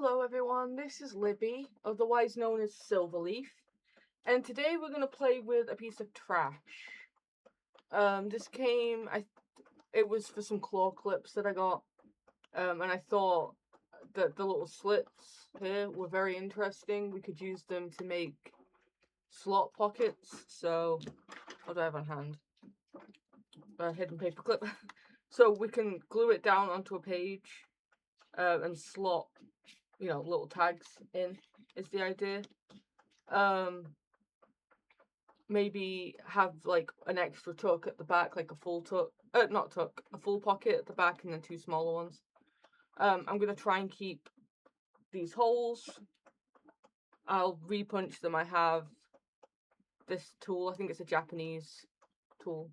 Hello everyone, this is Libby, otherwise known as Silverlief, and today we're going to play with a piece of trash. It was for some claw clips that I got, and I thought that the little slits here were very interesting. We could use them to make slot pockets, so, what do I have on hand? A hidden paper clip. So we can glue it down onto a page, and slot little tags in is the idea. Maybe have like an extra tuck at the back, like a full tuck, not tuck, a full pocket at the back and then two smaller ones. I'm gonna try and keep these holes. I'll repunch them. I have this tool, I think it's a Japanese tool,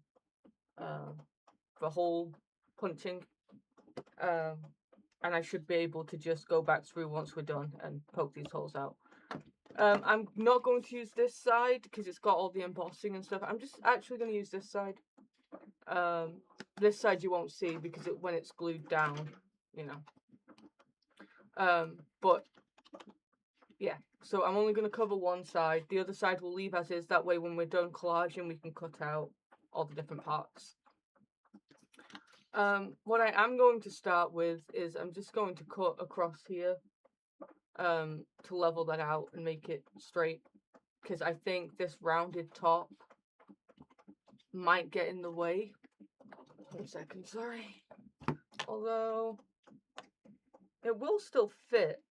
for hole punching. And I should be able to just go back through once we're done and poke these holes out. I'm not going to use this side because it's got all the embossing and stuff. I'm just actually going to use this side. This side you won't see because when it's glued down, but yeah, so I'm only going to cover one side. The other side we'll leave as is. That way when we're done collaging, we can cut out all the different parts. What I am going to start with is I'm just going to cut across here to level that out and make it straight, because I think this rounded top might get in the way. 1 second, sorry. Although it will still fit.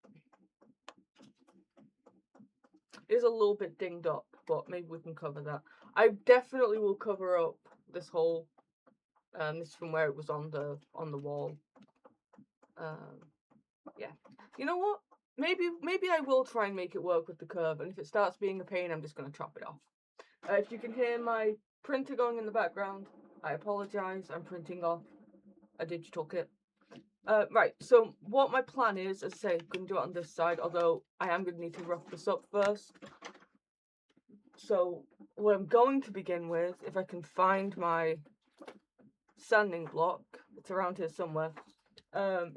It is a little bit dinged up, but maybe we can cover that. I definitely will cover up this hole. This is from where it was on the wall. Yeah. You know what? Maybe I will try and make it work with the curve, and if it starts being a pain, I'm just going to chop it off. If you can hear my printer going in the background, I apologise. I'm printing off a digital kit. Right, so what my plan is, as I say, I'm going to do it on this side, although I am going to need to rough this up first. So what I'm going to begin with, if I can find my sanding block, it's around here somewhere,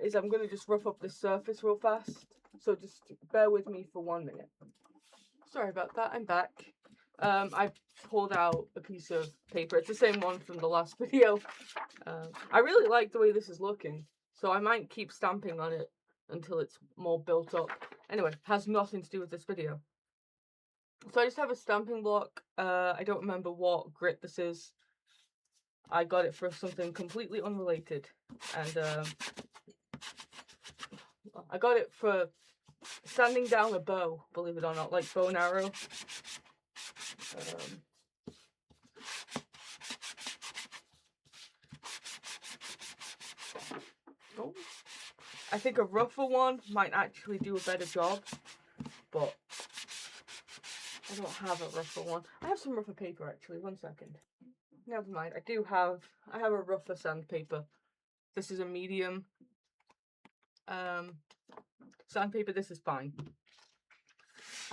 is I'm going to just rough up this surface real fast. So just bear with me for 1 minute. Sorry about that, I'm back. I pulled out a piece of paper. It's the same one from the last video. I really like the way this is looking, so I might keep stamping on it until it's more built up. Anyway, has nothing to do with this video. So I just have a stamping block. I don't remember what grit this is. I got it for something completely unrelated, and I got it for sanding down a bow, believe it or not, like bow and arrow. Oh, I think a rougher one might actually do a better job, but I don't have a rougher one. I have some rougher paper actually. 1 second. Never mind. I have a rougher sandpaper. This is a medium sandpaper. This is fine.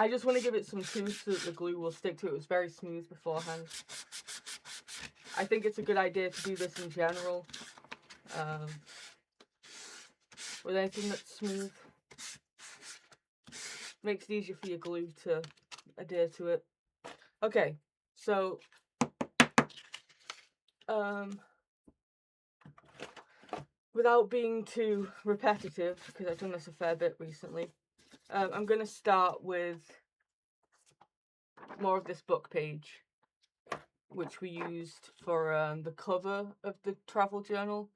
I just want to give it some tooth so that the glue will stick to it. It was very smooth beforehand. I think it's a good idea to do this in general. With anything that's smooth. Makes it easier for your glue to adhere to it. Okay, so without being too repetitive, because I've done this a fair bit recently, I'm going to start with more of this book page, which we used for the cover of the travel journal.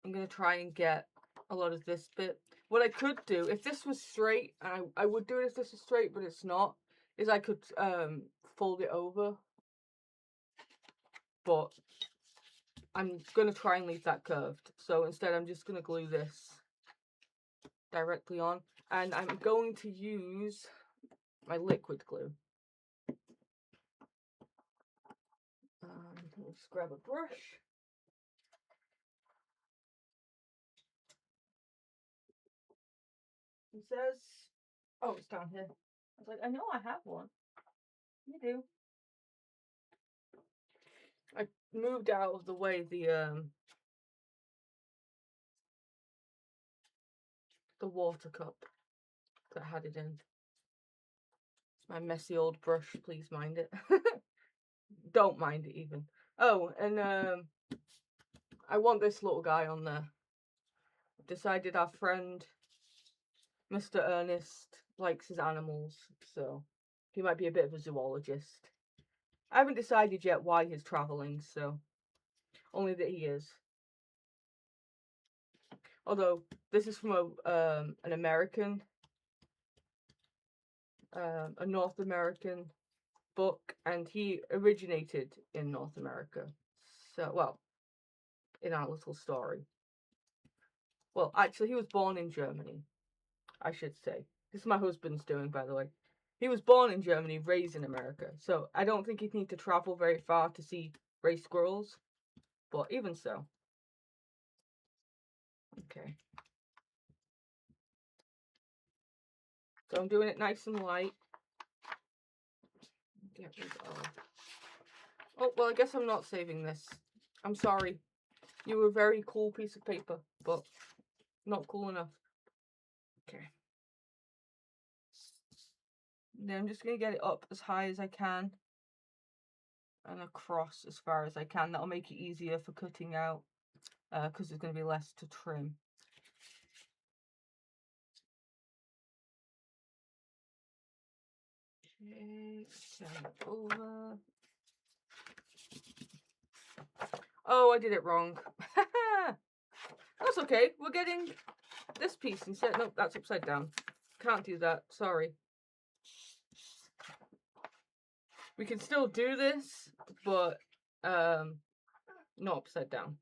I'm going to try and get a lot of this bit. What I could do, if this was straight, and I would do it if this was straight, but it's not, is I could fold it over. But I'm going to try and leave that curved. So instead I'm just going to glue this directly on. And I'm going to use my liquid glue. Let's grab a brush. It says, oh, it's down here. I was like, I know I have one. You do. I moved out of the way the the water cup that had it in. It's my messy old brush, please mind it. Don't mind it even. Oh, and I want this little guy on there. Decided our friend, Mr. Ernest, likes his animals, so he might be a bit of a zoologist. I haven't decided yet why he's travelling, so only that he is. Although this is from an American, a North American book, and he originated in North America. So, well, in our little story. Well, actually, he was born in Germany, I should say. This is my husband's doing, by the way. He was born in Germany, raised in America. So I don't think he'd need to travel very far to see gray squirrels. But even so. Okay. So I'm doing it nice and light. Get rid of... Oh, well, I guess I'm not saving this. I'm sorry. You were a very cool piece of paper, but not cool enough. Okay. Then I'm just going to get it up as high as I can. And across as far as I can. That'll make it easier for cutting out. Because there's going to be less to trim. Okay, turn it over. Oh, I did it wrong. That's okay. We're getting this piece instead. Nope, that's upside down. Can't do that. Sorry. We can still do this, but not upside down.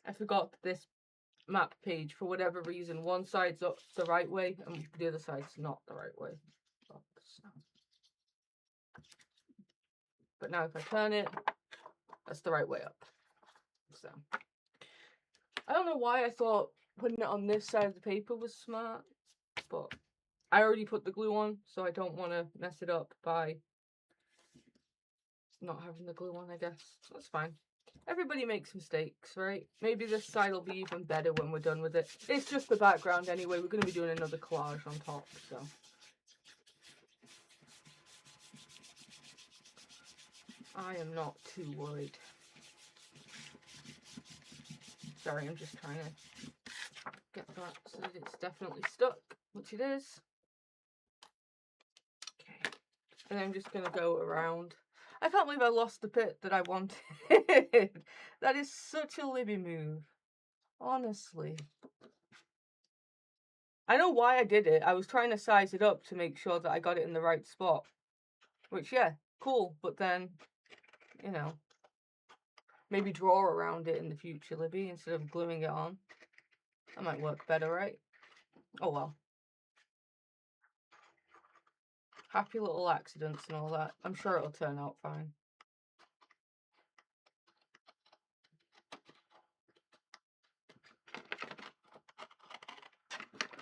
I forgot this map page for whatever reason. One side's up the right way and the other side's not the right way. But now if I turn it, that's the right way up. So I don't know why I thought putting it on this side of the paper was smart, but I already put the glue on, so I don't want to mess it up by not having the glue on, I guess. That's fine. Everybody makes mistakes, right? Maybe this side will be even better when we're done with it. It's just the background anyway. We're going to be doing another collage on top, so. I am not too worried. Sorry, I'm just trying to get that so that it's definitely stuck, which it is. Okay. And I'm just going to go around. I can't believe I lost the bit that I wanted. That is such a Libby move. Honestly. I know why I did it. I was trying to size it up to make sure that I got it in the right spot. Which, yeah, cool. But then, you know, maybe draw around it in the future, Libby, instead of gluing it on. That might work better, right? Oh, well. Happy little accidents and all that. I'm sure it'll turn out fine.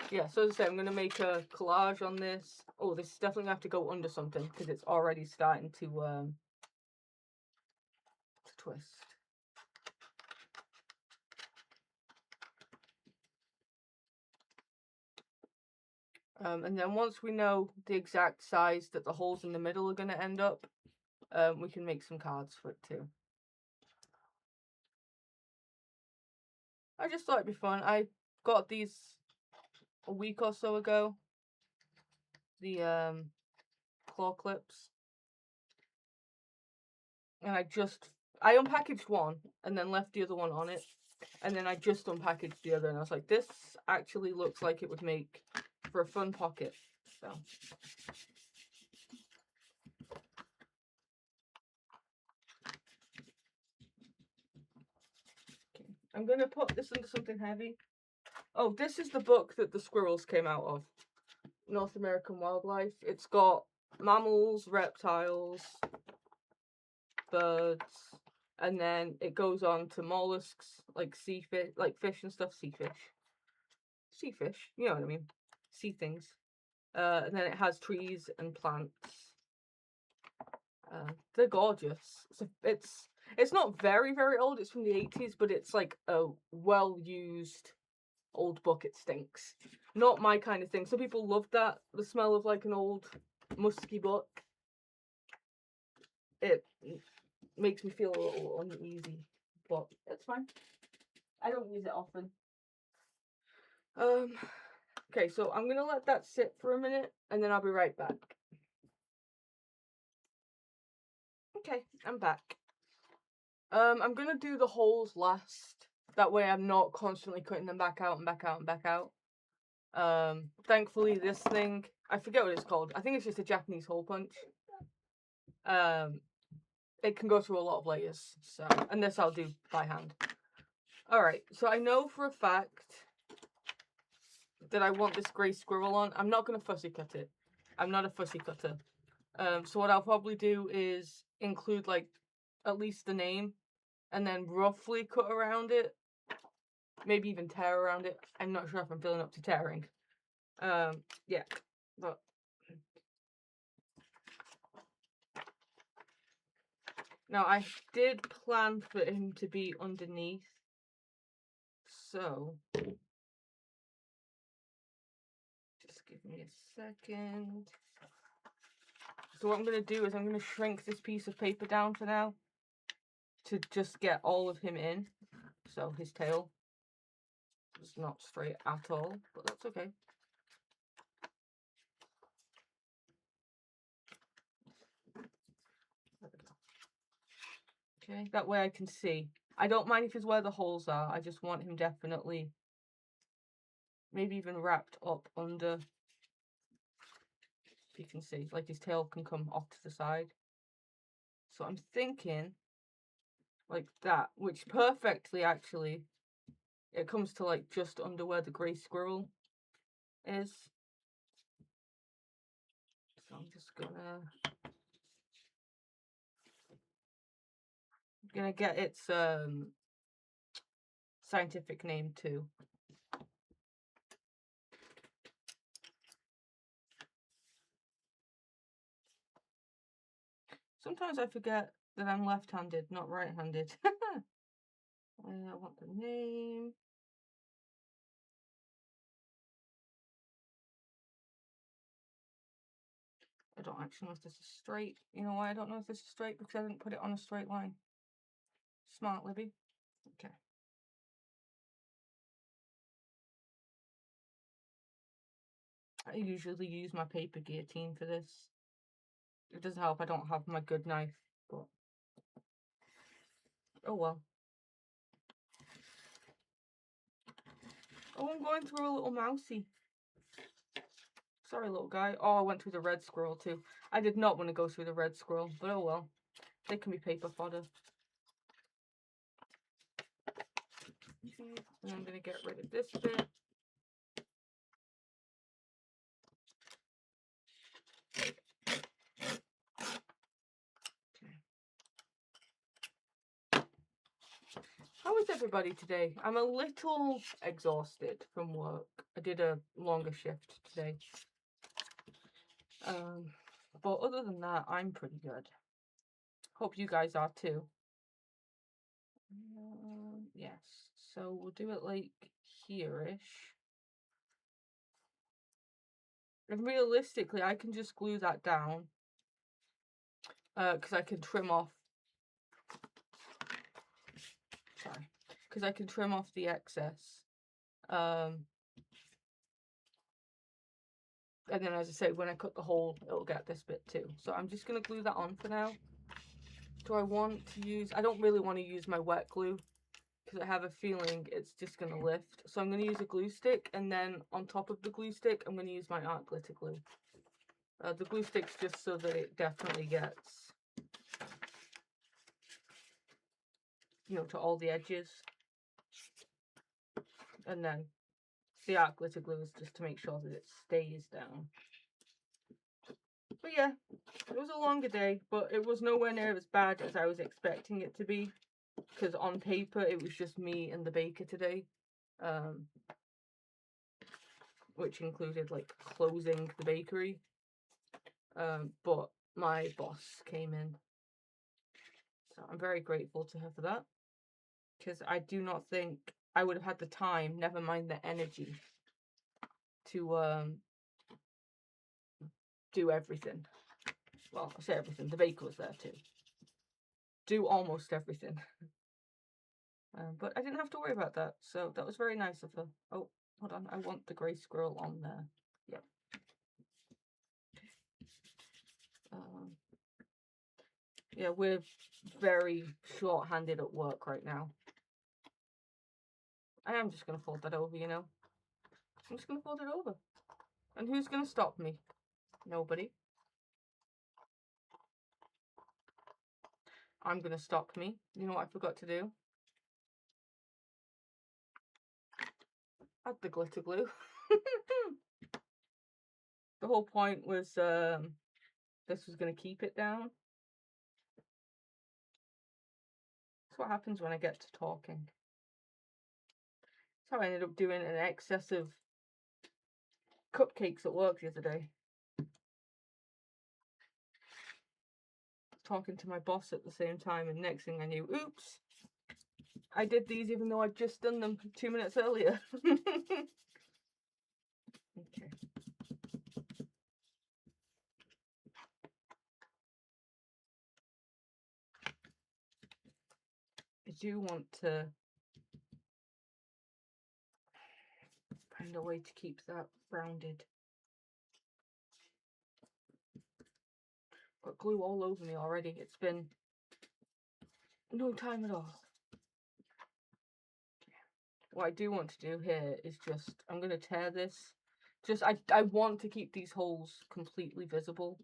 Yeah, so as I say, I'm going to make a collage on this. Oh, this is definitely going to have to go under something because it's already starting to twist. And then once we know the exact size that the holes in the middle are going to end up, we can make some cards for it too. I just thought it'd be fun. I got these a week or so ago. The claw clips. And I unpackaged one and then left the other one on it. And then I just unpackaged the other and I was like, this actually looks like it would make for a fun pocket. So. Okay. I'm going to put this into something heavy. Oh, this is the book that the squirrels came out of. North American Wildlife. It's got mammals, reptiles, birds, and then it goes on to mollusks, like sea fish, like fish and stuff. Sea fish, you know what I mean, sea things. And then it has trees and plants. They're gorgeous. So it's not very old. It's from the 80s, but it's like a well used old book, it stinks. Not my kind of thing. Some people love that, the smell of like an old musky book. It makes me feel a little uneasy, but it's fine. I don't use it often. Okay, so I'm gonna let that sit for a minute and then I'll be right back. Okay, I'm back. I'm gonna do the holes last. That way I'm not constantly cutting them back out and back out and back out. Thankfully this thing, I forget what it's called. I think it's just a Japanese hole punch. It can go through a lot of layers, so, and this I'll do by hand. Alright, so I know for a fact that I want this grey squirrel on. I'm not going to fussy cut it. I'm not a fussy cutter. So what I'll probably do is include like at least the name and then roughly cut around it. Maybe even tear around it. I'm not sure if I'm feeling up to tearing. Yeah, but now I did plan for him to be underneath. So just give me a second. So what I'm going to do is I'm going to shrink this piece of paper down for now to just get all of him in. So his tail is not straight at all, but that's okay. There we go. Okay, that way I can see. I don't mind if he's where the holes are. I just want him definitely maybe even wrapped up under. If you can see, like his tail can come off to the side. So I'm thinking like that, which perfectly actually, it comes to like just under where the grey squirrel is. So I'm just gonna get its scientific name too. Sometimes I forget that I'm left-handed, not right-handed. I want the name. I don't actually know if this is straight. You know why I don't know if this is straight? Because I didn't put it on a straight line. Smart, Libby. Okay. I usually use my paper guillotine for this. It does help I don't have my good knife, but oh well. Oh, I'm going through a little mousey. Sorry, little guy. Oh, I went through the red squirrel too. I did not want to go through the red squirrel, but oh well. They can be paper fodder. Okay, and I'm going to get rid of this bit. How is everybody today? I'm a little exhausted from work. I did a longer shift today. But other than that, I'm pretty good. Hope you guys are too. Yes, so we'll do it like here-ish. And realistically, I can just glue that down. Because I can trim off. Sorry. Because I can trim off the excess. And then, as I say, when I cut the hole, it'll get this bit too. So I'm just going to glue that on for now. Do I want to use... I don't really want to use my wet glue, because I have a feeling it's just going to lift. So I'm going to use a glue stick, and then on top of the glue stick, I'm going to use my art glitter glue. The glue stick's just so that it definitely gets, you know, to all the edges. And then the art glitter glue is just to make sure that it stays down. But yeah, it was a longer day, but it was nowhere near as bad as I was expecting it to be. Because on paper, it was just me and the baker today. Which included, like, closing the bakery. But my boss came in. So I'm very grateful to her for that. Because I do not think I would have had the time, never mind the energy, to do everything. Well, I say everything. The baker was there too. Do almost everything. But I didn't have to worry about that, so that was very nice of her. Oh, hold on. I want the grey squirrel on there. Yep. Yeah, we're very short-handed at work right now. I am just going to fold that over, you know. I'm just going to fold it over. And who's going to stop me? Nobody. I'm going to stop me. You know what I forgot to do? Add the glitter glue. The whole point was this was going to keep it down. That's what happens when I get to talking. That's how I ended up doing an excess of cupcakes at work the other day. Talking to my boss at the same time, and next thing I knew, oops, I did these even though I'd just done them 2 minutes earlier. Okay. I do want to find a way to keep that rounded. Got glue all over me already. It's been no time at all. What I do want to do here is just, I'm going to tear this. Just, I want to keep these holes completely visible.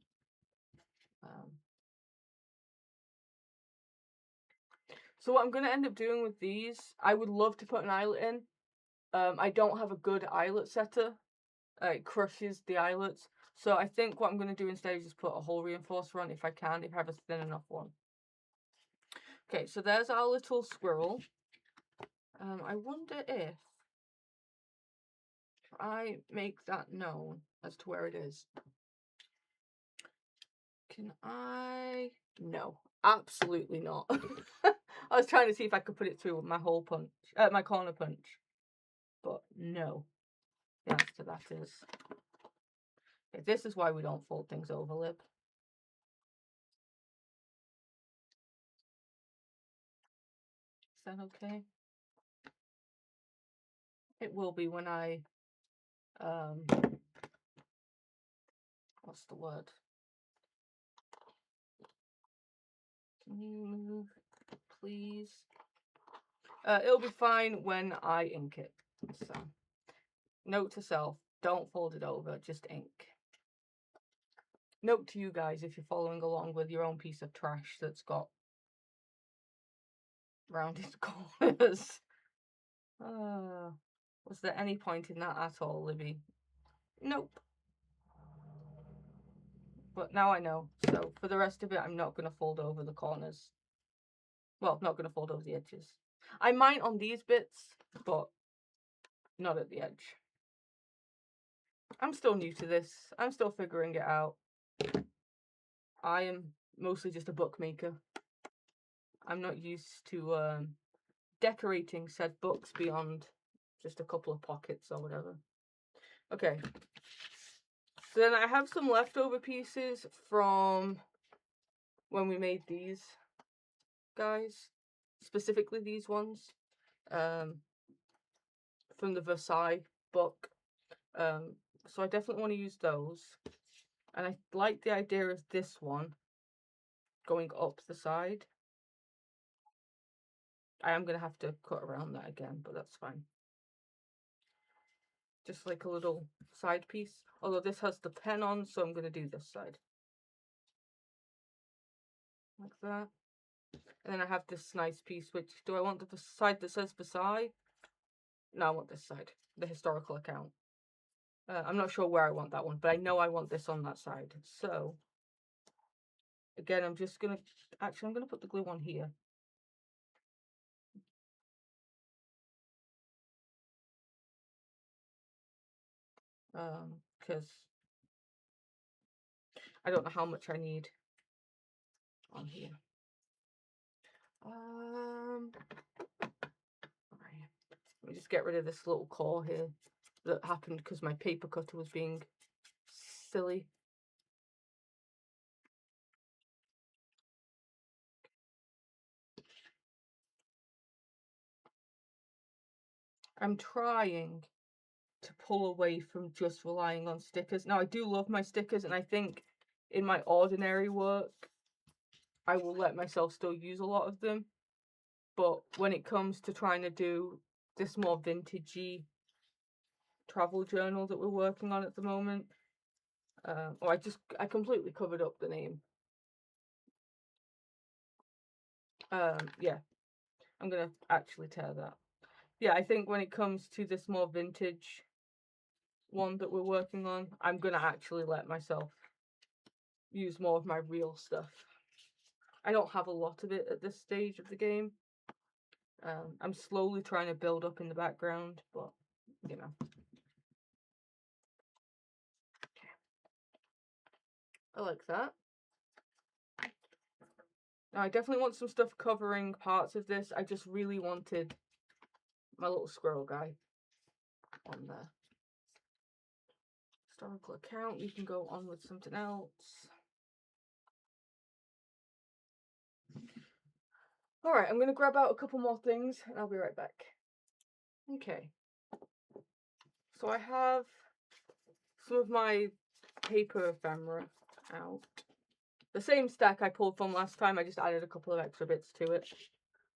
So what I'm going to end up doing with these, I would love to put an eyelet in. I don't have a good eyelet setter. It crushes the eyelets. So I think what I'm going to do instead is just put a hole reinforcer on if I can, if I have a thin enough one. Okay, so there's our little squirrel. I wonder if I make that known as to where it is. Can I? No, absolutely not. I was trying to see if I could put it through my hole punch, my corner punch, but no. The answer to that is, okay, this is why we don't fold things over, Lib. Is that okay? It will be when I, what's the word? Can you move, please? It'll be fine when I ink it. So, note to self, don't fold it over, just ink. Note to you guys if you're following along with your own piece of trash that's got rounded corners. Was there any point in that at all, Libby? Nope. But now I know. So for the rest of it, I'm not going to fold over the corners. Well, not going to fold over the edges. I might on these bits, but not at the edge. I'm still new to this. I'm still figuring it out. I am mostly just a bookmaker. I'm not used to decorating said books beyond just a couple of pockets or whatever. Okay. So then I have some leftover pieces from when we made these guys. Specifically these ones. From the Versailles book. So I definitely want to use those. And I like the idea of this one going up the side. I am going to have to cut around that again, but that's fine. Just like a little side piece. Although this has the pen on, so I'm going to do this side. Like that. And then I have this nice piece, which, do I want the side that says Versailles? No, I want this side. The historical account. I'm not sure where I want that one, but I know I want this on that side. So, again, I'm just going to... Actually, I'm going to put the glue on here. Because I don't know how much I need on here. Let me just get rid of this little core here that happened because my paper cutter was being silly. I'm trying to pull away from just relying on stickers. Now, I do love my stickers, and I think in my ordinary work, I will let myself still use a lot of them. But when it comes to trying to do this more vintagey travel journal that we're working on at the moment, I completely covered up the name. Yeah, I'm gonna actually tear that. Yeah, I think when it comes to this more vintage one that we're working on, I'm gonna actually let myself use more of my real stuff. I don't have a lot of it at this stage of the game. I'm slowly trying to build up in the background, but you know. I like that. Now, I definitely want some stuff covering parts of this. I just really wanted my little squirrel guy on there. Historical account, we can go on with something else. Alright, I'm going to grab out a couple more things and I'll be right back. Okay. So I have some of my paper ephemera out. The same stack I pulled from last time, I just added a couple of extra bits to it.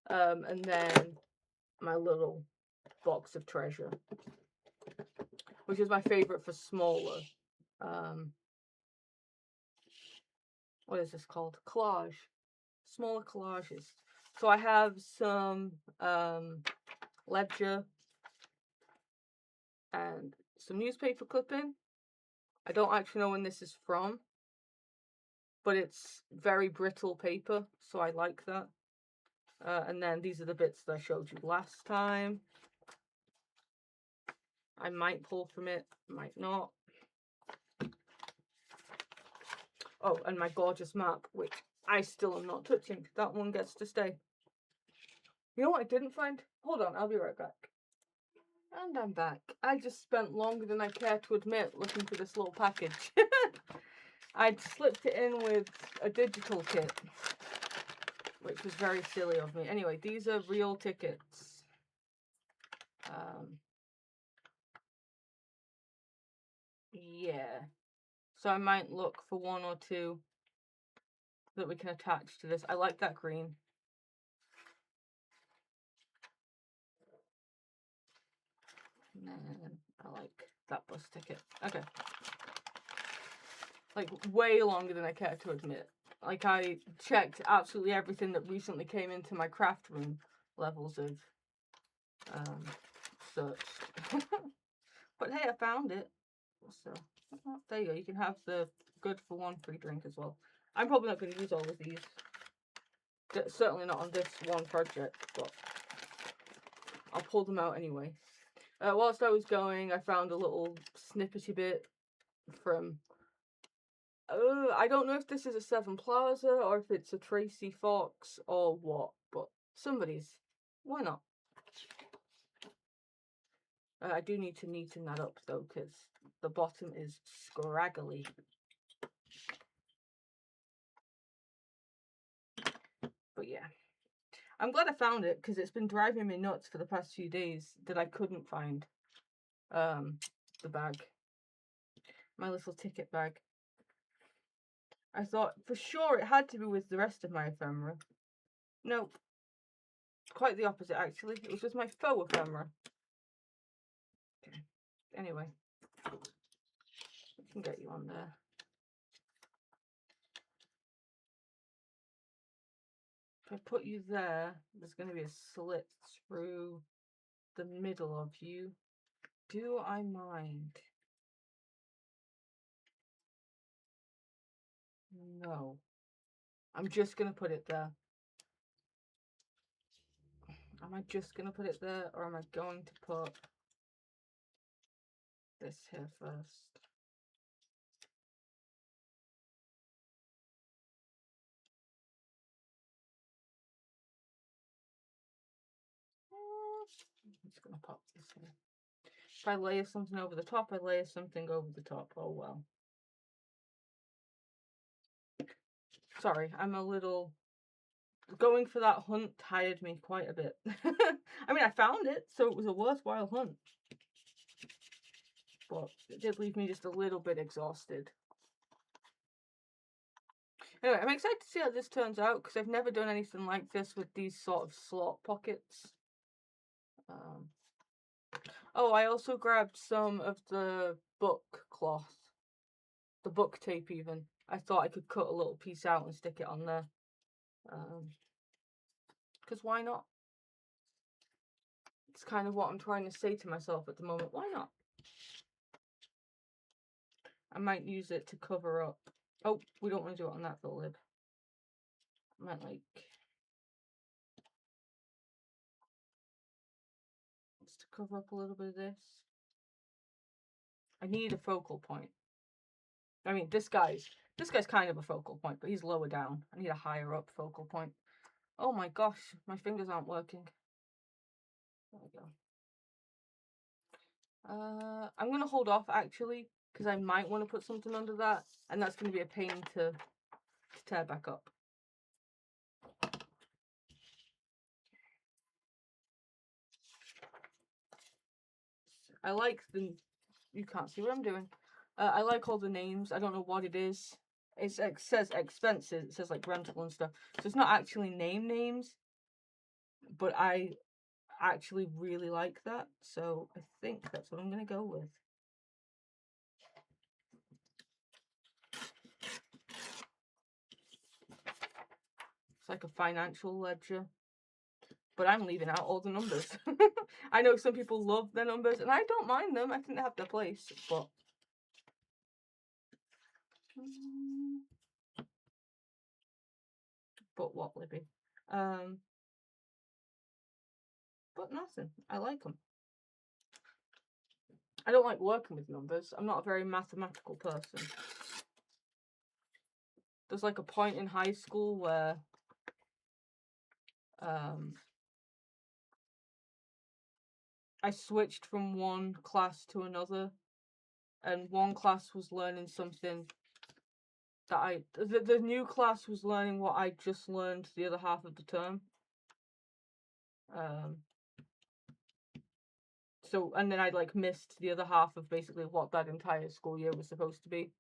And then my little box of treasure, which is my favourite for smaller. What is this called? Collage. Smaller collages. So I have some ledger and some newspaper clipping. I don't actually know when this is from, but it's very brittle paper, so I like that. And then these are the bits that I showed you last time. I might pull from it, might not. Oh, and my gorgeous map, which I still am not touching. That one gets to stay. You know what I didn't find? Hold on, I'll be right back. And I'm back. I just spent longer than I care to admit looking for this little package. I'd slipped it in with a digital kit, which was very silly of me. Anyway, these are real tickets. Yeah. So I might look for one or two that we can attach to this. I like that green. And then I like that bus ticket. Okay. Like, way longer than I care to admit. Like, I checked absolutely everything that recently came into my craft room levels of search. But hey, I found it. So, there you go. You can have the good for one free drink as well. I'm probably not going to use all of these. Certainly not on this one project, but I'll pull them out anyway. Whilst I was going, I found a little snippety bit from... I don't know if this is a Seven Plaza or if it's a Tracy Fox or what, but somebody's. Why not? I do need to neaten that up though, because the bottom is scraggly. But yeah. I'm glad I found it, because it's been driving me nuts for the past few days that I couldn't find the bag. My little ticket bag. I thought for sure it had to be with the rest of my ephemera. Nope. Quite the opposite, actually. It was just my faux ephemera. Okay. Anyway. I can get you on there. If I put you there, there's going to be a slit through the middle of you. Do I mind? No. I'm just going to put it there. Am I just going to put it there, or am I going to put this here first? I'm just going to top this way. If I layer something over the top, I layer something over the top. Oh well. Sorry, I'm a little... Going for that hunt tired me quite a bit. I mean, I found it, so it was a worthwhile hunt. But it did leave me just a little bit exhausted. Anyway, I'm excited to see how this turns out, because I've never done anything like this with these sort of slot pockets. Oh, I also grabbed some of the book cloth. The book tape even. I thought I could cut a little piece out and stick it on there. Because why not? It's kind of what I'm trying to say to myself at the moment. Why not? I might use it to cover up. Oh, we don't want to do it on that little lid. I might like... just to cover up a little bit of this. I need a focal point. I mean, this guy's kind of a focal point, but he's lower down. I need a higher up focal point. Oh my gosh, my fingers aren't working. There we go. I'm going to hold off actually, because I might want to put something under that, and that's going to be a pain to tear back up. I like the... You can't see what I'm doing. I like all the names. I don't know what it is. It says expenses. It says like rental and stuff. So it's not actually names, but I actually really like that. So I think that's what I'm going to go with. It's like a financial ledger. But I'm leaving out all the numbers. I know some people love their numbers, and I don't mind them. I think they have their place, but... But what, Libby? But nothing. I like them. I don't like working with numbers. I'm not a very mathematical person. There's like a point in high school where I switched from one class to another, and one class was learning something that the new class was learning what I just learned the other half of the term. So, and then I like missed the other half of basically what that entire school year was supposed to be.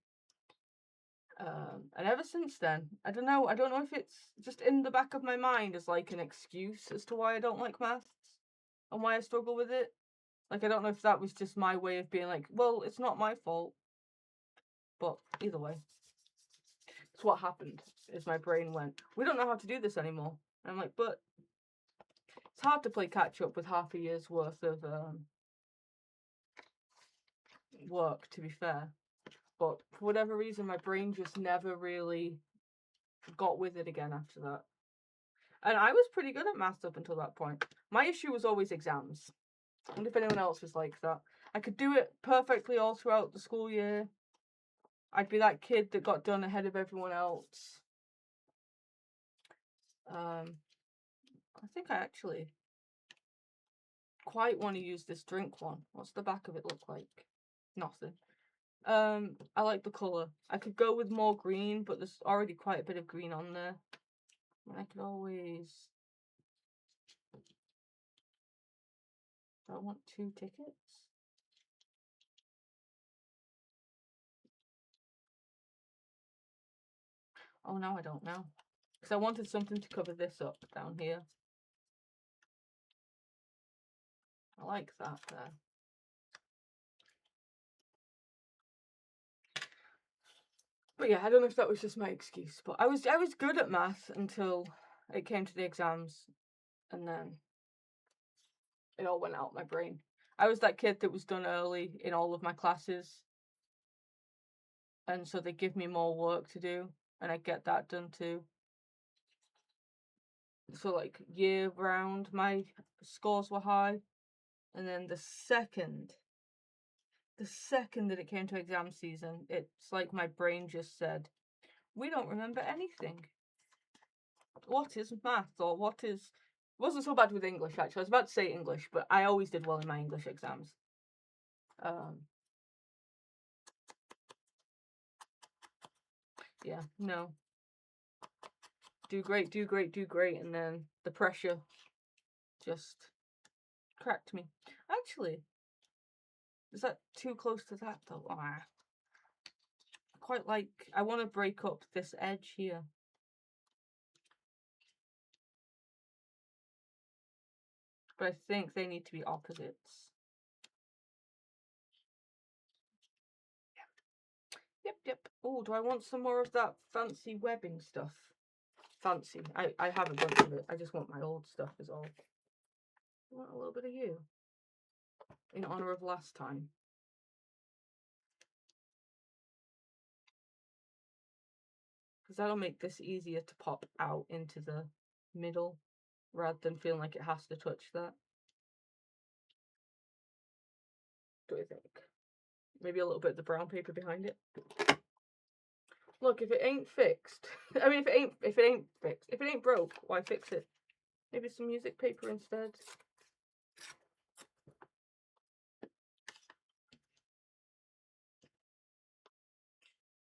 And ever since then, I don't know if it's just in the back of my mind as like an excuse as to why I don't like maths and why I struggle with it. Like, I don't know if that was just my way of being like, well, it's not my fault. But either way, it's what happened, is my brain went, we don't know how to do this anymore. And I'm like, but it's hard to play catch up with half a year's worth of work, to be fair. But for whatever reason, my brain just never really got with it again after that. And I was pretty good at maths up until that point. My issue was always exams. I wonder if anyone else was like that. I could do it perfectly all throughout the school year. I'd be that kid that got done ahead of everyone else. I think I actually quite want to use this drink one. What's the back of it look like? Nothing. I like the colour. I could go with more green, but there's already quite a bit of green on there. I could always... Do I want 2 tickets? Oh, no, I don't know. Because I wanted something to cover this up down here. I like that there. But yeah, I don't know if that was just my excuse, but I was good at math until it came to the exams, and then it all went out my brain. I was that kid that was done early in all of my classes, and so they give me more work to do, and I get that done too. So like year round, my scores were high, and then the second that it came to exam season, it's like my brain just said, we don't remember anything. What is math, or what is wasn't so bad with English, actually. I was about to say English, but I always did well in my English exams. Yeah, no. Do great, do great, do great, and then the pressure just cracked me. Actually, is that too close to that, though? Ah. Quite like, I want to break up this edge here. But I think they need to be opposites. Yep. Oh, do I want some more of that fancy webbing stuff? Fancy. I have a bunch of it. I just want my old stuff is all. I want a little bit of you. In honor of last time. Because that'll make this easier to pop out into the middle rather than feeling like it has to touch that. Do I think? Maybe a little bit of the brown paper behind it. Look, if it ain't fixed, I mean, if it ain't broke, why fix it? Maybe some music paper instead.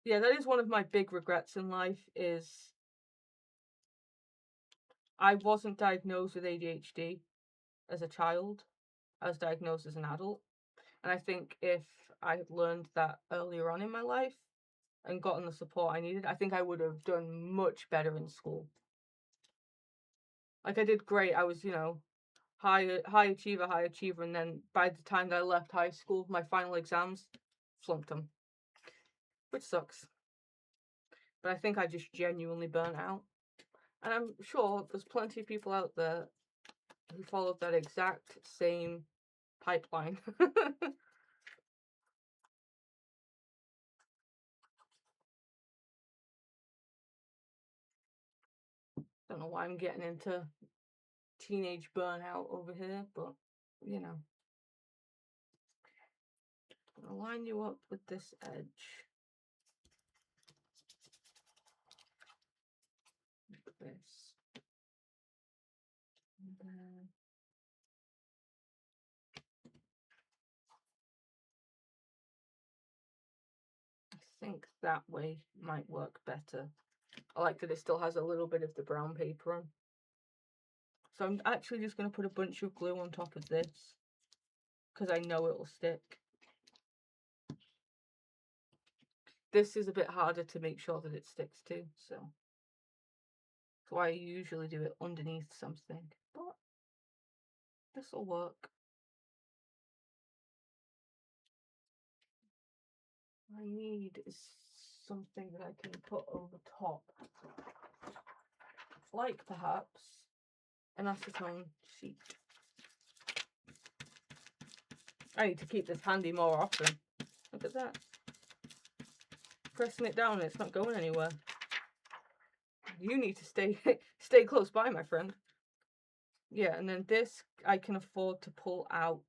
Yeah, that is one of my big regrets in life is I wasn't diagnosed with ADHD as a child. I was diagnosed as an adult. And I think if I had learned that earlier on in my life and gotten the support I needed, I think I would have done much better in school. Like, I did great. I was, you know, high achiever, and then by the time that I left high school, my final exams, flunked them. Which sucks. But I think I just genuinely burnt out. And I'm sure there's plenty of people out there who followed that exact same pipeline. Don't know why I'm getting into teenage burnout over here, but you know. I'll line you up with this edge. Like this. And then I think that way might work better. I like that it still has a little bit of the brown paper on. So I'm actually just going to put a bunch of glue on top of this because I know it will stick. This is a bit harder to make sure that it sticks to, so that's why I usually do it underneath something, but this will work. I need something that I can put over top, like perhaps an acetone sheet. I need to keep this handy more often. Look at that. Pressing it down and it's not going anywhere. You need to stay close by, my friend. Yeah, and then this I can afford to pull out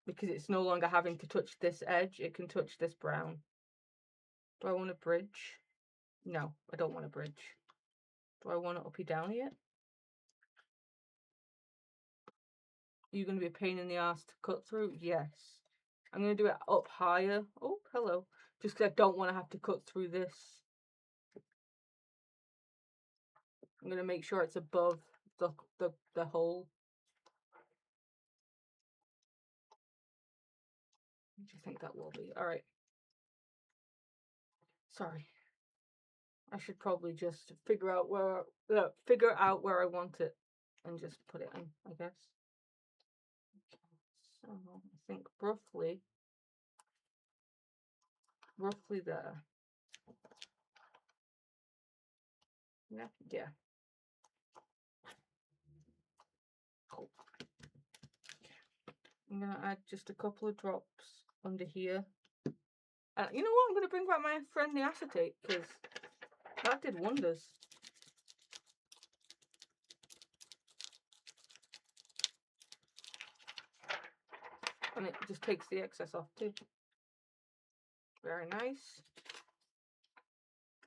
because it's no longer having to touch this edge. It can touch this brown. Do I want a bridge? No, I don't want a bridge. Do I want it uppy downy yet? Are you going to be a pain in the ass to cut through? Yes. I'm going to do it up higher. Oh, hello. Just because I don't want to have to cut through this. I'm going to make sure it's above the hole. What do you think that will be? All right. Sorry. I should probably just figure out where I want it and just put it in, I guess. So I think roughly there. Yeah. Cool. I'm gonna add just a couple of drops under here. And you know what? I'm gonna bring back my friendly acetate because that did wonders. And it just takes the excess off too. Very nice.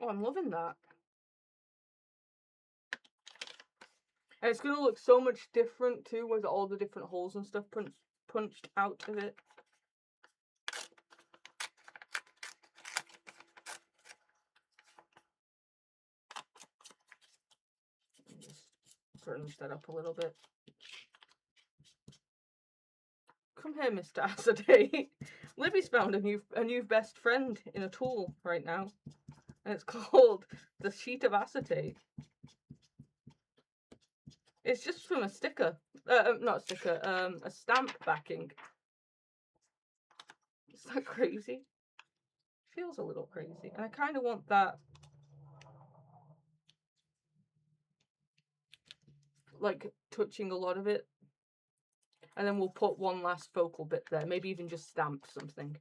Oh, I'm loving that. And it's going to look so much different too, with all the different holes and stuff punched out of it. Just furnish that up a little bit. Come here, Mr. Acetate. Libby's found a new best friend in a tool right now. And it's called the sheet of acetate. It's just from a sticker. Not a sticker, a stamp backing. Is that crazy? Feels a little crazy. And I kind of want that, like, touching a lot of it. And then we'll put one last focal bit there. Maybe even just stamp something.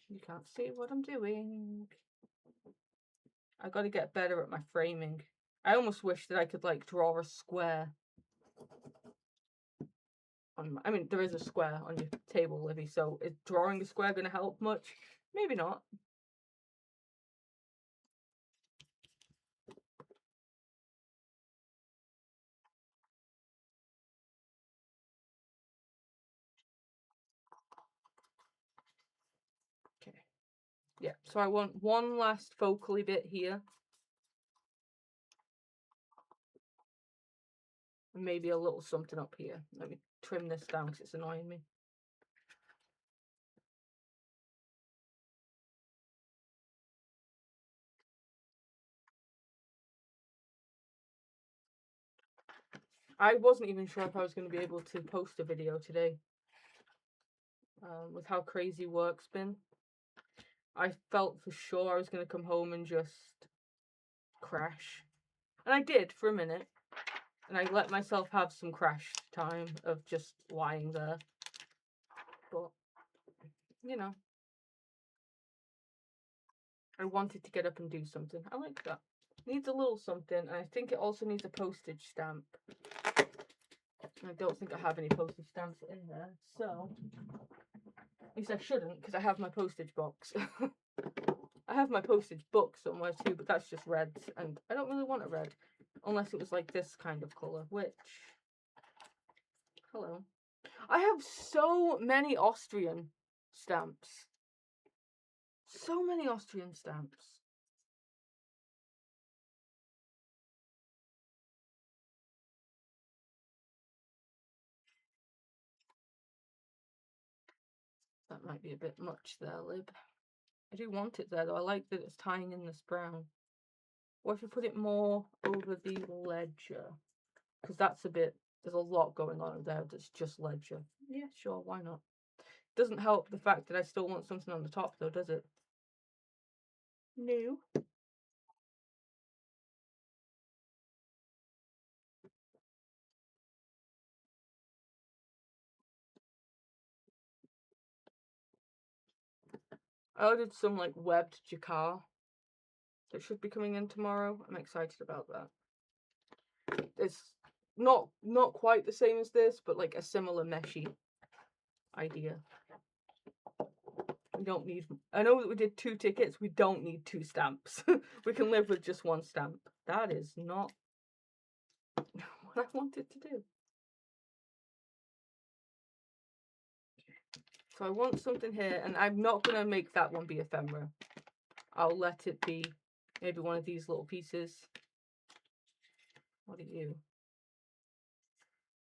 You can't see what I'm doing. I got to get better at my framing. I almost wish that I could, like, draw a square. I mean, there is a square on your table, Livy, so is drawing a square going to help much? Maybe not. Okay. Yeah, so I want one last focally bit here. And maybe a little something up here. Let me trim this down because it's annoying me. I wasn't even sure if I was going to be able to post a video today. With how crazy work's been. I felt for sure I was going to come home and just crash. And I did for a minute. And I let myself have some crash time of just lying there. But, you know. I wanted to get up and do something. I like that. Needs a little something. And I think it also needs a postage stamp. I don't think I have any postage stamps in there. So, at least I shouldn't, because I have my postage box. I have my postage book somewhere too, but that's just reds. And I don't really want a red. Unless it was like this kind of colour, which... Hello. I have so many Austrian stamps. So many Austrian stamps. That might be a bit much there, Lib. I do want it there though. I like that it's tying in this brown. Or if you put it more over the ledger. Because that's a bit... There's a lot going on there that's just ledger. Yeah, sure, why not? Doesn't help the fact that I still want something on the top though, does it? No. I ordered some like webbed jacquard that should be coming in tomorrow. I'm excited about that. It's not quite the same as this, but like a similar meshy idea. We don't need... I know that we did 2 tickets. We don't need 2 stamps. We can live with just 1 stamp. That is not what I wanted to do. So I want something here, and I'm not going to make that one be ephemera. I'll let it be maybe one of these little pieces. What are you?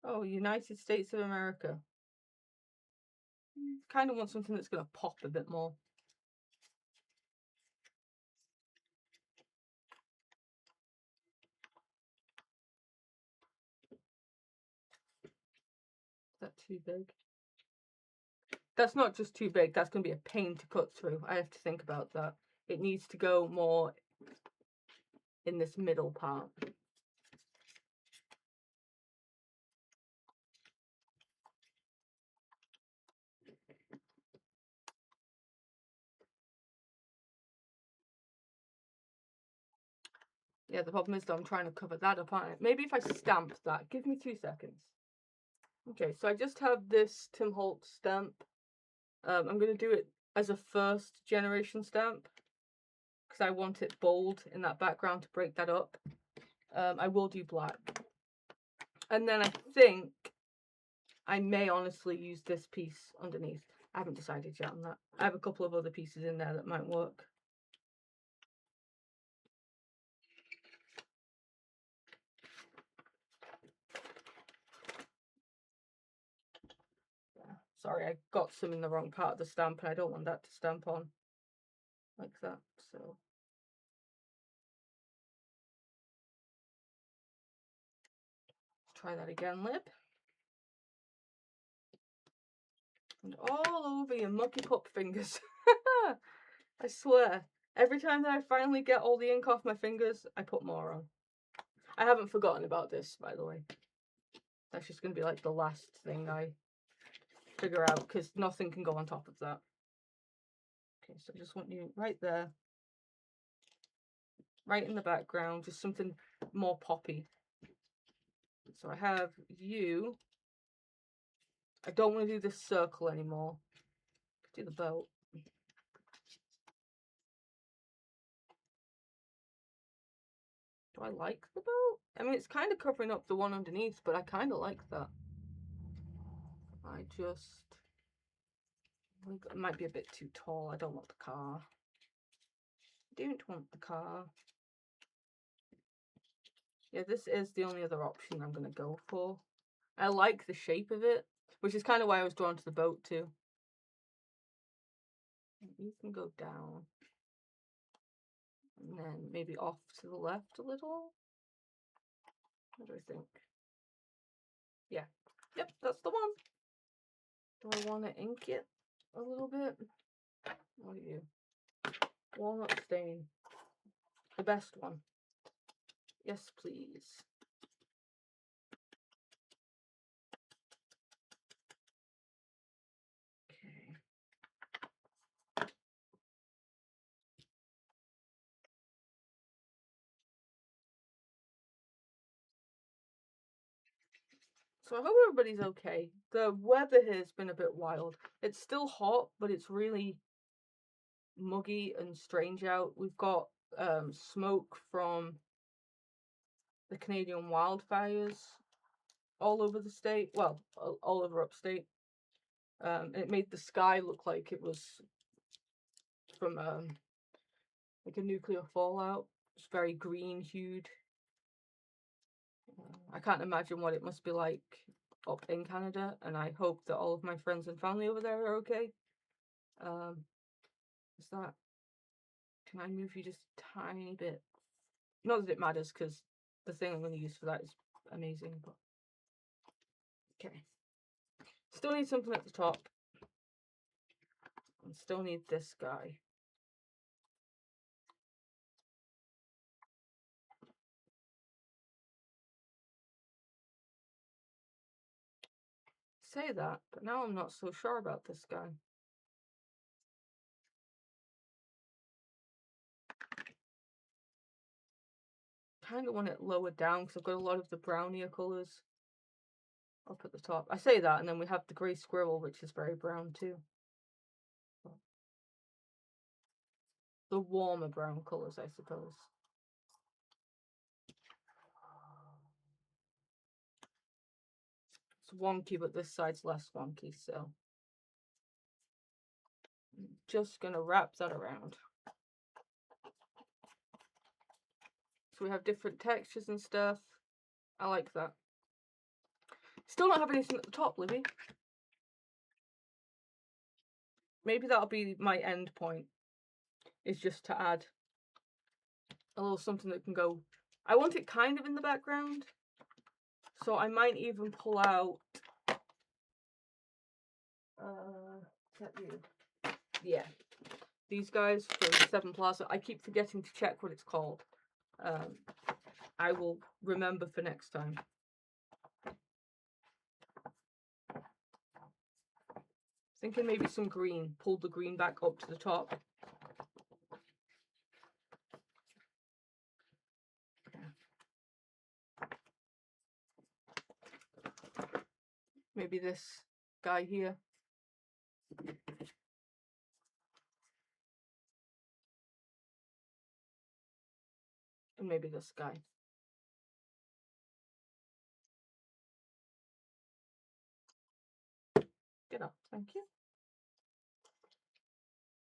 Oh, United States of America. Kind of want something that's going to pop a bit more. Is that too big? That's not just too big. That's going to be a pain to cut through. I have to think about that. It needs to go more in this middle part. Yeah, the problem is that I'm trying to cover that up, aren't I? Maybe if I stamp that. Give me 2 seconds. Okay, so I just have this Tim Holtz stamp. I'm going to do it as a 1st generation stamp because I want it bold in that background to break that up. I will do black. And then I think I may honestly use this piece underneath. I haven't decided yet on that. I have a couple of other pieces in there that might work. Sorry, I got some in the wrong part of the stamp and I don't want that to stamp on like that, so. Try that again, lip. And all over your mucky pup fingers. I swear, every time that I finally get all the ink off my fingers, I put more on. I haven't forgotten about this, by the way. That's just going to be like the last thing I figure out, because nothing can go on top of that. Okay, so I just want you right there. Right in the background, just something more poppy. So I have you. I don't want to do this circle anymore. Do the boat. Do I like the boat? I mean, it's kind of covering up the one underneath, but I kind of like that. I just... It might be a bit too tall. I don't want the car. I don't want the car. Yeah, this is the only other option I'm going to go for. I like the shape of it, which is kind of why I was drawn to the boat too. You can go down. And then maybe off to the left a little. What do I think? Yeah. Yep, that's the one. Do I want to ink it a little bit? What are you? Walnut stain. The best one. Yes, please. Okay. So I hope everybody's okay. The weather here has been a bit wild. It's still hot, but it's really muggy and strange out. We've got smoke from the Canadian wildfires all over the state. Well, all over upstate. It made the sky look like it was from like a nuclear fallout. It's very green hued. I can't imagine what it must be like up in Canada, and I hope that all of my friends and family over there are okay. Is that... Can I move you just a tiny bit? Not that it matters, because the thing I'm going to use for that is amazing, but... Okay. Still need something at the top. And still need this guy. Say that, but now I'm not so sure about this guy. Kind of want it lower down because I've got a lot of the brownier colours up at the top. I say that, and then we have the grey squirrel, which is very brown too. The warmer brown colours, I suppose. It's wonky, but this side's less wonky, so I'm just gonna wrap that around. So we have different textures and stuff. I like that. Still don't have anything at the top, Libby. Maybe that'll be my end point, is just to add a little something that can go... I want it kind of in the background, so I might even pull out... Yeah, these guys from 7 Plaza. I keep forgetting to check what it's called. I will remember for next time. Thinking maybe some green. Pull the green back up to the top. Maybe this guy here. And maybe this guy. Get up, thank you.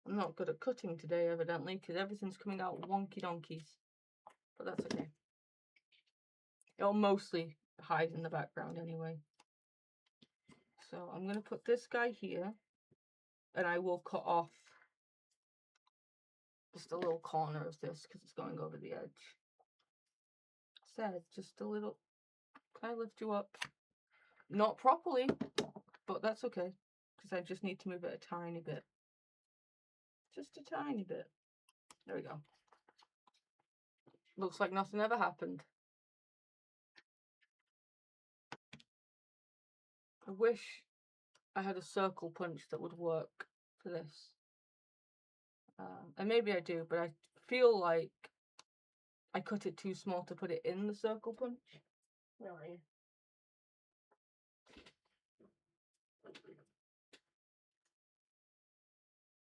I'm not good at cutting today, evidently, because everything's coming out wonky donkeys. But that's okay. It'll mostly hide in the background anyway. So I'm going to put this guy here, and I will cut off just a little corner of this because it's going over the edge. Said just a little. Can I lift you up? Not properly, but that's okay because I just need to move it a tiny bit. Just a tiny bit. There we go. Looks like nothing ever happened. I wish I had a circle punch that would work for this. And maybe I do, but I feel like I cut it too small to put it in the circle punch. Where are you?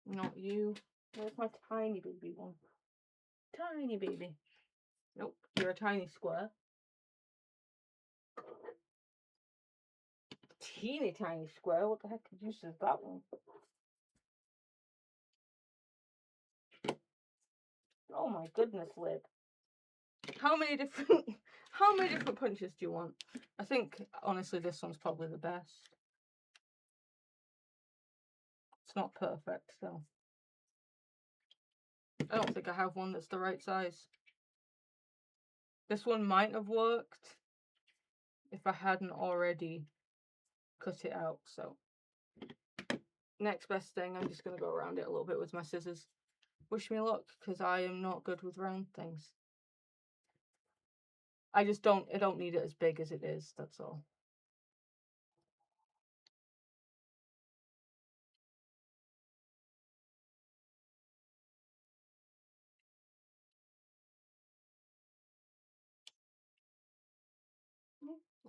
Not you. Where's my tiny baby one? Tiny baby. Nope, you're a tiny square. Teeny tiny square. What the heck use is that one? Oh my goodness, Lib. How many different punches do you want? I think honestly this one's probably the best. It's not perfect though. I don't think I have one that's the right size. This one might have worked if I hadn't already cut it out. So next best thing, I'm just going to go around it a little bit with my scissors. Wish me luck, because I am not good with round things. I don't need it as big as it is, that's all.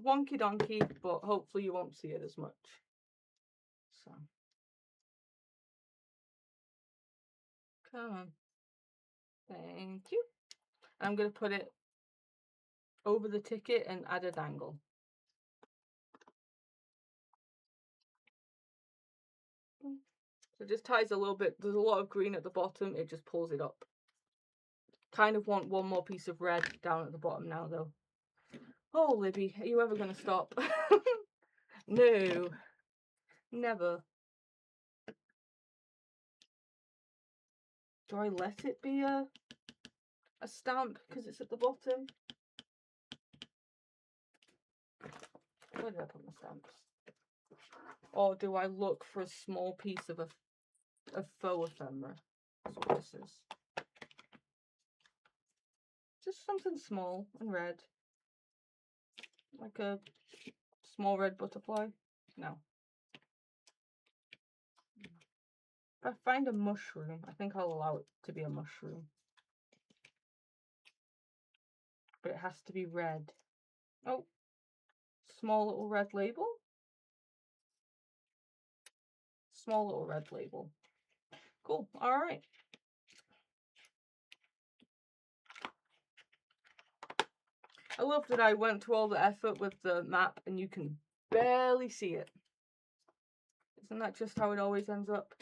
Wonky donkey, but hopefully you won't see it as much. So come on. Thank you. I'm going to put it over the ticket and add a dangle. So it just ties a little bit. There's a lot of green at the bottom. It just pulls it up. Kind of want one more piece of red down at the bottom now, though. Oh, Libby, are you ever going to stop? No. Never. Do I let it be a stamp because it's at the bottom? Where did I put my stamps? Or do I look for a small piece of a faux ephemera? That's what this is. Just something small and red. Like a small red butterfly? No. If I find a mushroom, I think I'll allow it to be a mushroom. But it has to be red. Oh, small little red label? Small little red label. Cool, alright. I love that I went to all the effort with the map and you can barely see it. Isn't that just how it always ends up?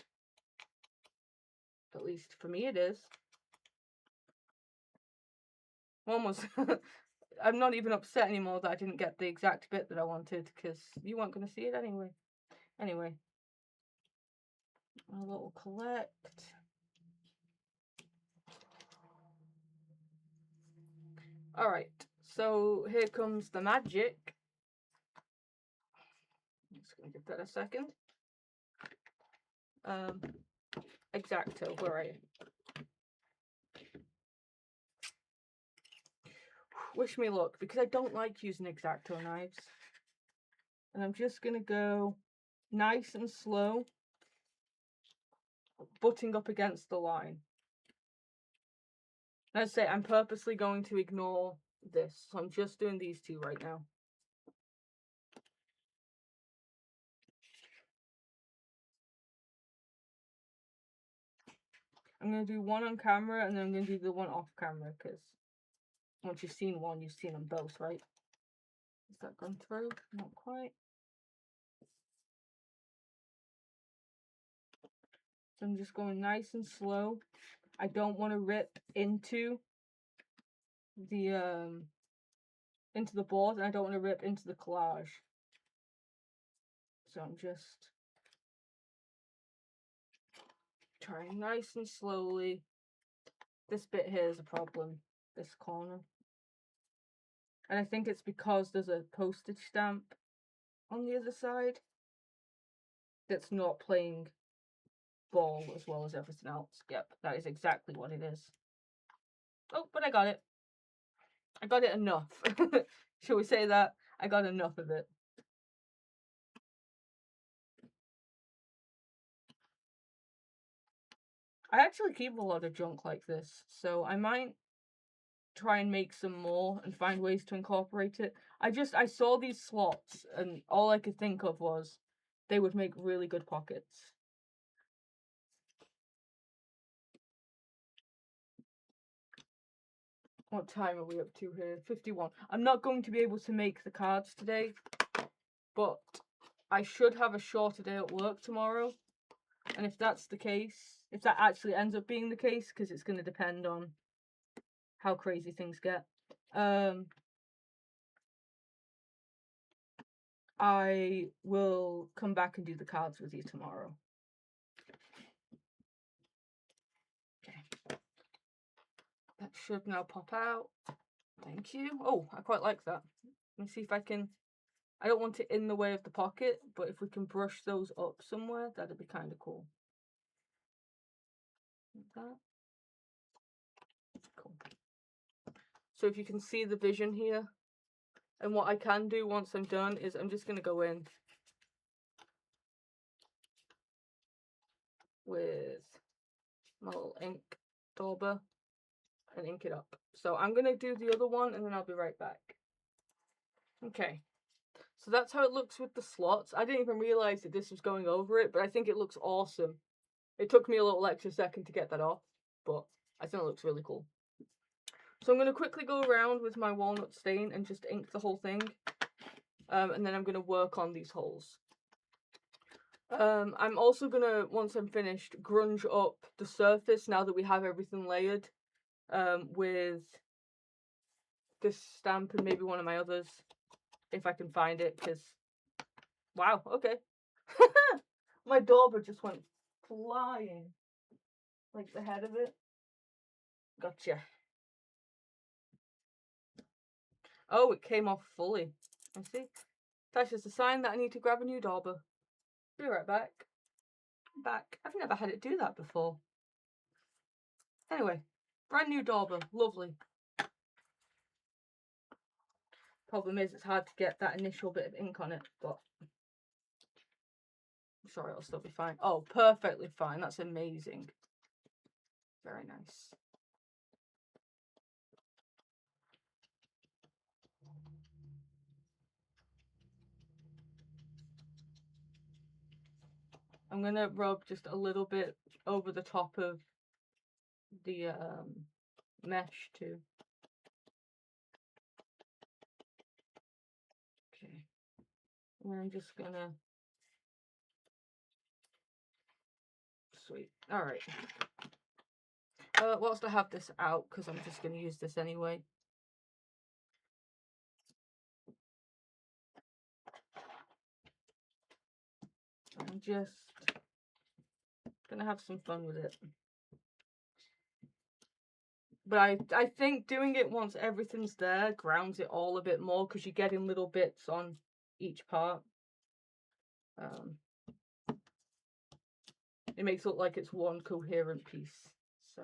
At least for me it is. Almost. I'm not even upset anymore that I didn't get the exact bit that I wanted because you weren't going to see it anyway. Anyway. A little collect. Alright, so here comes the magic. I'm just going to give that a second. X-Acto, where are you? Wish me luck, because I don't like using X-Acto knives. And I'm just going to go nice and slow, butting up against the line. Let's say I'm purposely going to ignore this, so I'm just doing these two right now. I'm going to do one on camera and then I'm going to do the one off camera because once you've seen one, you've seen them both, right? Is that gone through? Not quite. So I'm just going nice and slow. I don't want to rip into the board, and I don't want to rip into the collage. So I'm just trying nice and slowly. This bit here is a problem, this corner. And I think it's because there's a postage stamp on the other side that's not playing ball as well as everything else. Yep, that is exactly what it is. Oh, but I got it. I got it enough. Shall we say that? I got enough of it. I actually keep a lot of junk like this, so I might try and make some more and find ways to incorporate it. I saw these slots and all I could think of was they would make really good pockets. What time are we up to here? 51. I'm not going to be able to make the cards today, but I should have a shorter day at work tomorrow. And if that's the case, if that actually ends up being the case, because it's going to depend on how crazy things get, I will come back and do the cards with you tomorrow. Okay. That should now pop out. Thank you. Oh, I quite like that. Let me see if I can... I don't want it in the way of the pocket, but if we can brush those up somewhere, that'd be kind of cool. Like that. Cool. So if you can see the vision here, and what I can do once I'm done is I'm just going to go in with my little ink dauber and ink it up. So I'm going to do the other one and then I'll be right back. Okay, so that's how it looks with the slots. I didn't even realize that this was going over it, but I think it looks awesome. It took me a little extra second to get that off, but I think it looks really cool. So I'm going to quickly go around with my walnut stain and just ink the whole thing. And then I'm going to work on these holes. I'm also going to, once I'm finished, grunge up the surface now that we have everything layered with this stamp and maybe one of my others, if I can find it, because, wow, okay. My dauber just went flying, like the head of it. Gotcha. Oh, it came off fully. I see. That's just a sign that I need to grab a new dauber. Be right back. Back. I've never had it do that before. Anyway, brand new dauber. Lovely. Problem is it's hard to get that initial bit of ink on it, but I'm sure it'll still be fine. Oh, perfectly fine. That's amazing. Very nice. I'm going to rub just a little bit over the top of the mesh too. Okay. And I'm just going to... Sweet. Alright. Whilst I have this out, because I'm just going to use this anyway. I'm just going to have some fun with it. But I think doing it once everything's there grounds it all a bit more, because you're getting little bits on each part. It makes it look like it's one coherent piece. So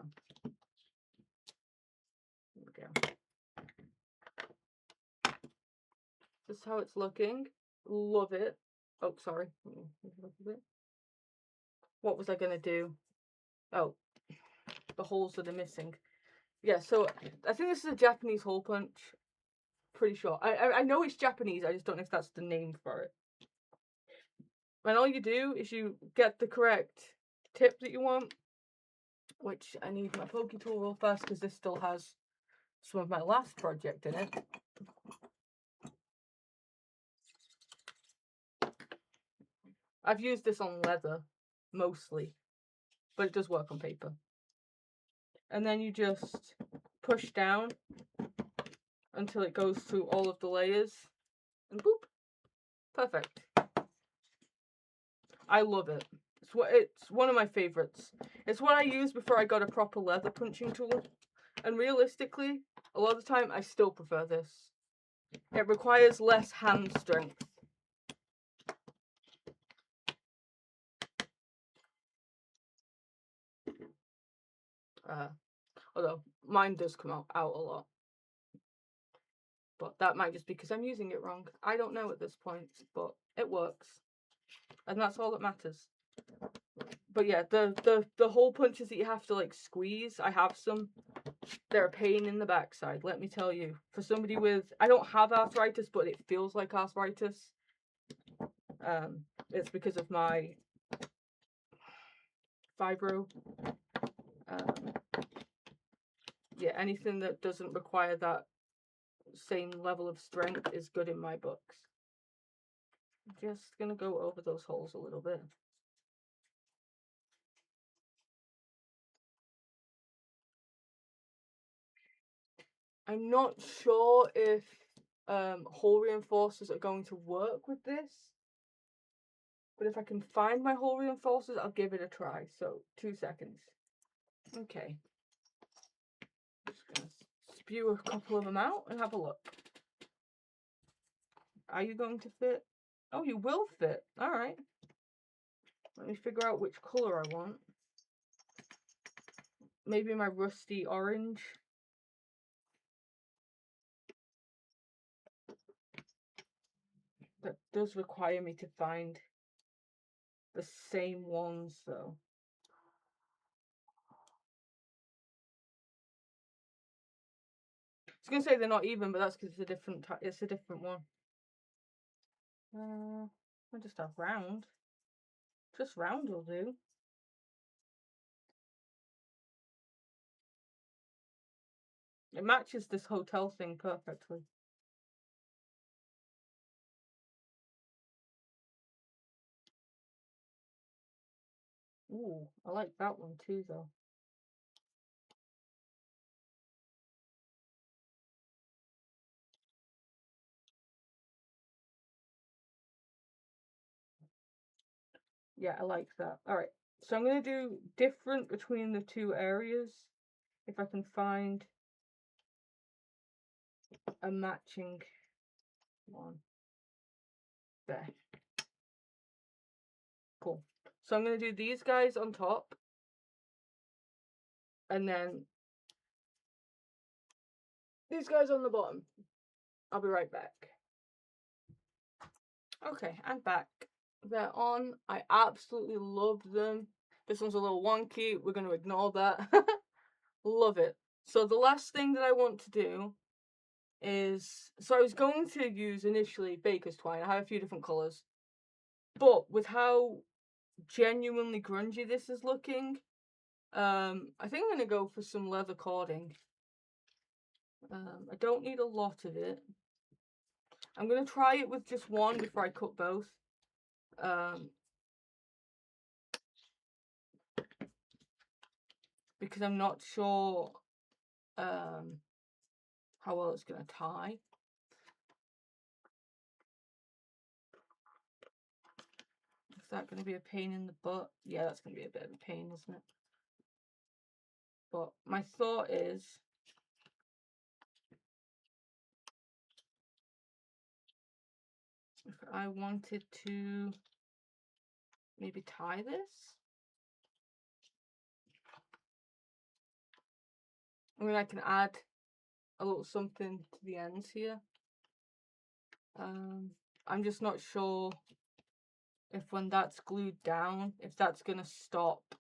there we go. This is how it's looking. Love it. Oh, sorry. What was I going to do? Oh, the holes that are missing. Yeah, so I think this is a Japanese hole punch. Pretty sure. I know it's Japanese, I just don't know if that's the name for it. And all you do is you get the correct tip that you want, which I need my pokey tool real fast because this still has some of my last project in it. I've used this on leather, mostly. but it does work on paper. And then you just push down until it goes through all of the layers, and boop, perfect. I love it. It's one of my favorites. It's what I used before I got a proper leather punching tool, and realistically, a lot of the time I still prefer this. It requires less hand strength. Although mine does come out a lot. But that might just be because I'm using it wrong. I don't know at this point, but it works. And that's all that matters. But yeah, the hole punches that you have to like squeeze, I have some. They're a pain in the backside, let me tell you. For somebody with, I don't have arthritis, but it feels like arthritis. It's because of my fibro. Yeah, anything that doesn't require that same level of strength is good in my books. I'm just gonna go over those holes a little bit. I'm not sure if hole reinforcers are going to work with this, but if I can find my hole reinforcers, I'll give it a try. So 2 seconds. Okay. Just gonna spew a couple of them out and have a look. Are you going to fit? Oh, you will fit. All right. Let me figure out which color I want. Maybe my rusty orange. That does require me to find the same ones though. I was gonna say they're not even, but that's because it's a different it's a different one. I just have round. Just round will do. It matches this hotel thing perfectly. Ooh, I like that one too though. Yeah, I like that. Alright, so I'm going to do different between the two areas. If I can find a matching one. There. Cool. So I'm going to do these guys on top. And then these guys on the bottom. I'll be right back. Okay, I'm back. They're on. I absolutely love them. This one's a little wonky. We're going to ignore that. Love it. So the last thing that I want to do is, so I was going to use initially baker's twine. I have a few different colours. But with how genuinely grungy this is looking, I think I'm going to go for some leather cording. I don't need a lot of it. I'm going to try it with just one before I cut both. Because I'm not sure how well it's going to tie. Is that going to be a pain in the butt? Yeah, that's going to be a bit of a pain, isn't it? But my thought is, if I wanted to maybe tie this, I mean, I can add a little something to the ends here. I'm just not sure if when that's glued down, if that's going to stop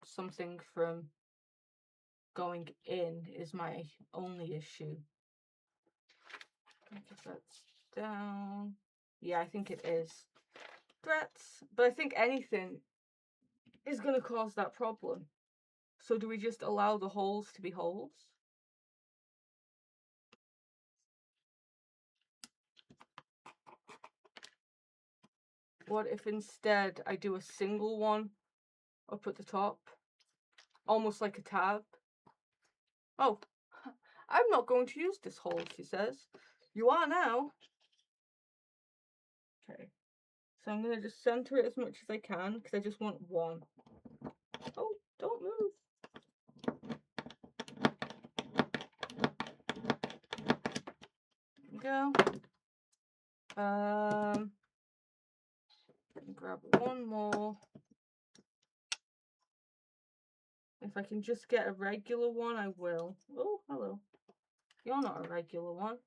something from going in is my only issue. I guess that's down. Yeah, I think it is. Threats. But I think anything is going to cause that problem. So do we just allow the holes to be holes? What if instead I do a single one up at the top almost like a tab. Oh, I'm not going to use this hole, she says. You are now. Okay, so I'm going to just center it as much as I can because I just want one. Oh, don't move. There we go. Grab one more. If I can just get a regular one, I will. Oh, hello. You're not a regular one.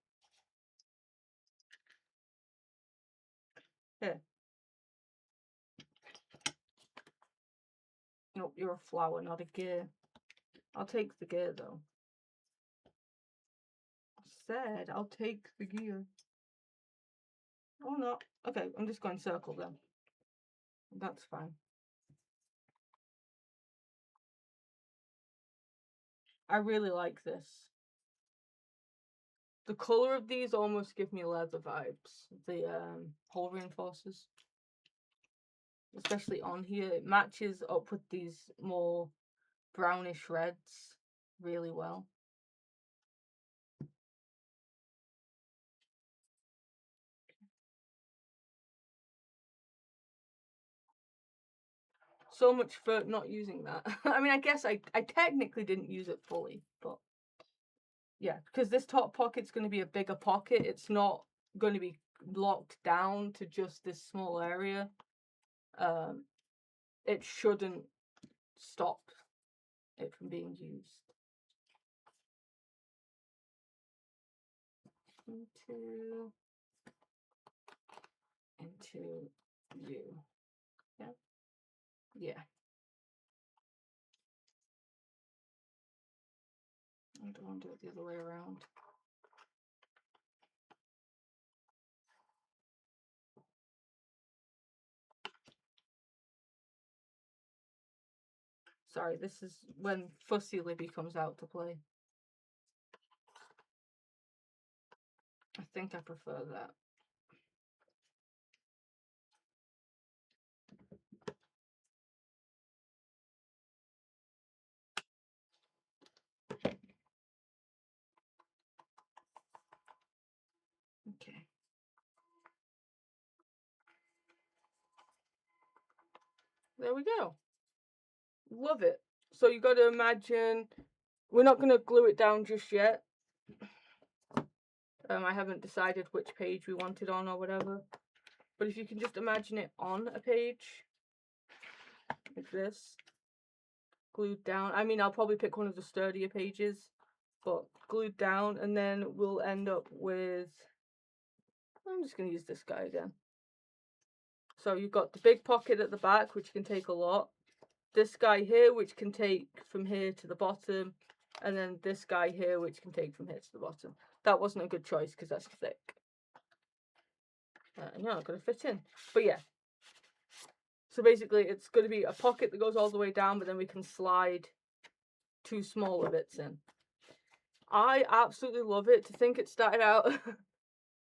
Here. Nope, you're a flower, not a gear. I'll take the gear, though. I said I'll take the gear. Oh, no. Okay, I'm just going circle then. That's fine. I really like this. The colour of these almost give me leather vibes. The hole reinforcers. Especially on here. It matches up with these more brownish reds really well. So much for not using that. I mean, I guess I technically didn't use it fully, but yeah, because this top pocket's going to be a bigger pocket. It's not going to be locked down to just this small area. It shouldn't stop it from being used. Into you. Yeah. Yeah. I don't want to do it the other way around. Sorry, this is when Fussy Libby comes out to play. I think I prefer that. Okay. There we go. Love it. So you got to imagine, we're not going to glue it down just yet. I haven't decided which page we want it on or whatever. But if you can just imagine it on a page, like this, glued down. I mean, I'll probably pick one of the sturdier pages, but glued down, and then we'll end up with, I'm just going to use this guy again. So you've got the big pocket at the back, which can take a lot. This guy here, which can take from here to the bottom. And then this guy here, which can take from here to the bottom. That wasn't a good choice because that's thick. No, not going to fit in. But yeah. So basically, it's going to be a pocket that goes all the way down, but then we can slide two smaller bits in. I absolutely love it. To think it started out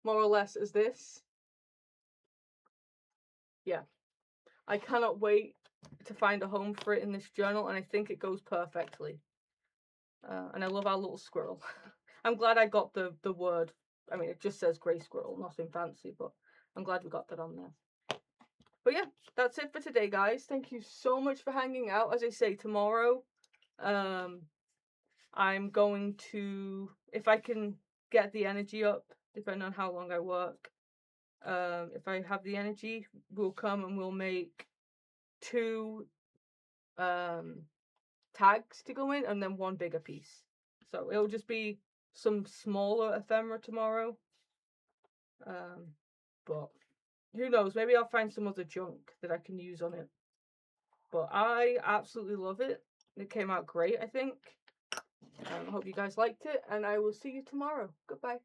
more or less as this. Yeah. I cannot wait to find a home for it in this journal, and I think it goes perfectly. And I love our little squirrel. I'm glad I got the word. I mean, it just says grey squirrel, nothing fancy, but I'm glad we got that on there. But yeah, that's it for today, guys. Thank you so much for hanging out. As I say, tomorrow, I'm going to, if I can get the energy up, depending on how long I work, if I have the energy, we'll come and we'll make 2 tags to go in and then 1 bigger piece. So it'll just be some smaller ephemera tomorrow. But who knows, maybe I'll find some other junk that I can use on it. But I absolutely love it. It came out great, I think. I hope you guys liked it, and I will see you tomorrow. Goodbye.